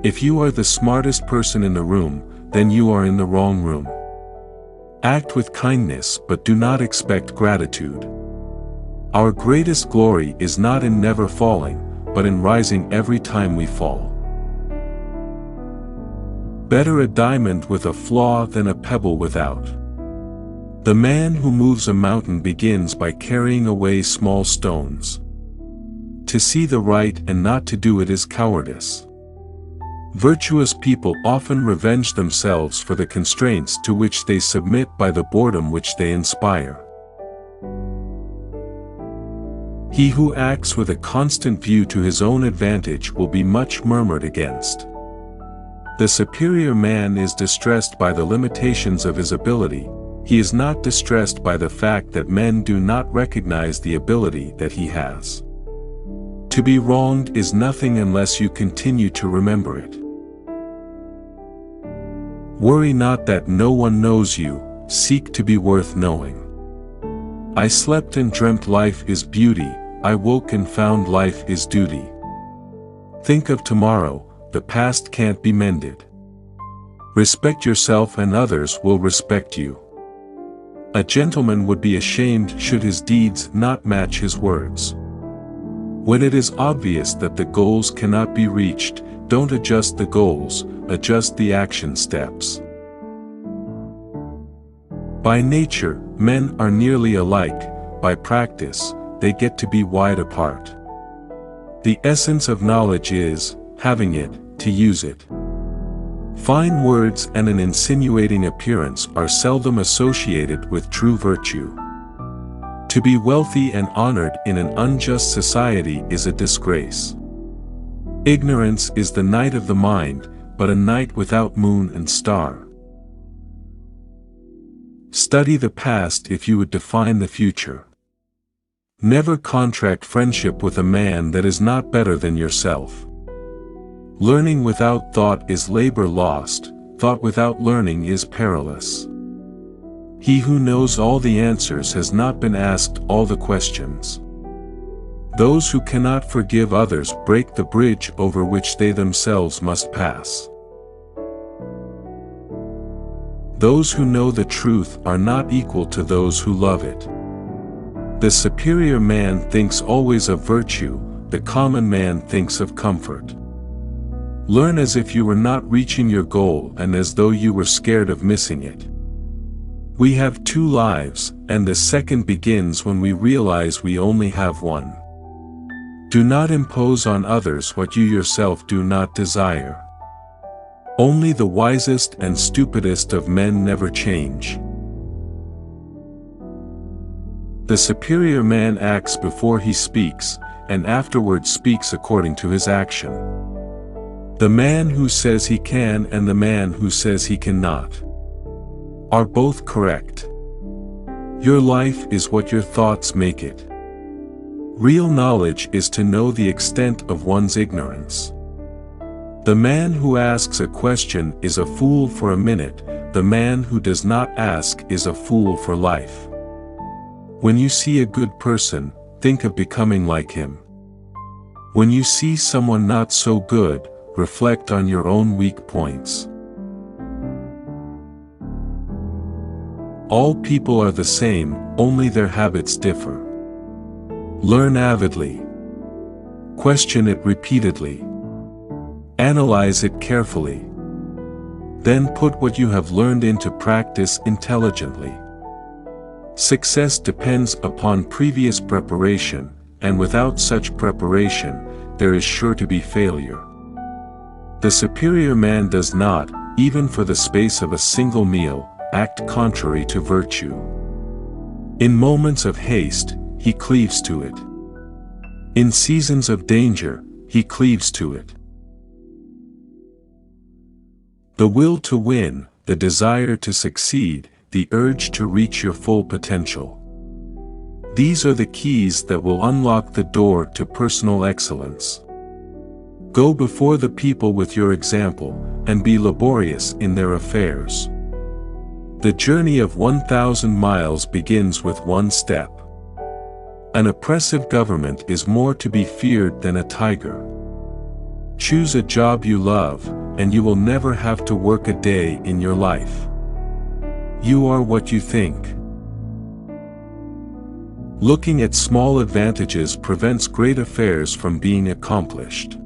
If you are the smartest person in the room, then you are in the wrong room. Act with kindness but do not expect gratitude. Our greatest glory is not in never falling, but in rising every time we fall. Better a diamond with a flaw than a pebble without. The man who moves a mountain begins by carrying away small stones. To see the right and not to do it is cowardice. Virtuous people often revenge themselves for the constraints to which they submit by the boredom which they inspire. He who acts with a constant view to his own advantage will be much murmured against. The superior man is distressed by the limitations of his ability. He is not distressed by the fact that men do not recognize the ability that he has. To be wronged is nothing unless you continue to remember it. Worry not that no one knows you, seek to be worth knowing. I slept and dreamt life is beauty, I woke and found life is duty. Think of tomorrow, the past can't be mended. Respect yourself and others will respect you. A gentleman would be ashamed should his deeds not match his words. When it is obvious that the goals cannot be reached, don't adjust the goals, adjust the action steps. By nature, men are nearly alike. By practice, they get to be wide apart. The essence of knowledge is, having it, to use it. Fine words and an insinuating appearance are seldom associated with true virtue. To be wealthy and honored in an unjust society is a disgrace. Ignorance is the night of the mind, but a night without moon and star. Study the past if you would define the future. Never contract friendship with a man that is not better than yourself. Learning without thought is labor lost, thought without learning is perilous. He who knows all the answers has not been asked all the questions. Those who cannot forgive others break the bridge over which they themselves must pass. Those who know the truth are not equal to those who love it. The superior man thinks always of virtue, the common man thinks of comfort. Learn as if you were not reaching your goal and as though you were scared of missing it. We have two lives, and the second begins when we realize we only have one. Do not impose on others what you yourself do not desire. Only the wisest and stupidest of men never change. The superior man acts before he speaks, and afterwards speaks according to his action. The man who says he can and the man who says he cannot are both correct. Your life is what your thoughts make it. Real knowledge is to know the extent of one's ignorance. The man who asks a question is a fool for a minute, the man who does not ask is a fool for life. When you see a good person, think of becoming like him. When you see someone not so good, reflect on your own weak points. All people are the same, only their habits differ. Learn avidly. Question it repeatedly. Analyze it carefully. Then put what you have learned into practice intelligently. Success depends upon previous preparation, and without such preparation, there is sure to be failure. The superior man does not, even for the space of a single meal, act contrary to virtue. In moments of haste, he cleaves to it. In seasons of danger, he cleaves to it. The will to win, the desire to succeed, the urge to reach your full potential. These are the keys that will unlock the door to personal excellence. Go before the people with your example, and be laborious in their affairs. The journey of 1,000 miles begins with one step. An oppressive government is more to be feared than a tiger. Choose a job you love, and you will never have to work a day in your life. You are what you think. Looking at small advantages prevents great affairs from being accomplished.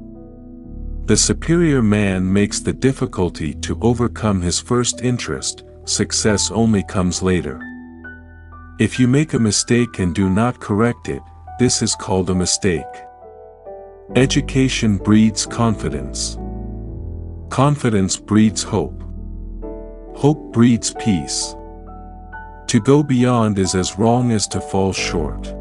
The superior man makes the difficulty to overcome his first interest, success only comes later. If you make a mistake and do not correct it, this is called a mistake. Education breeds confidence. Confidence breeds hope. Hope breeds peace. To go beyond is as wrong as to fall short.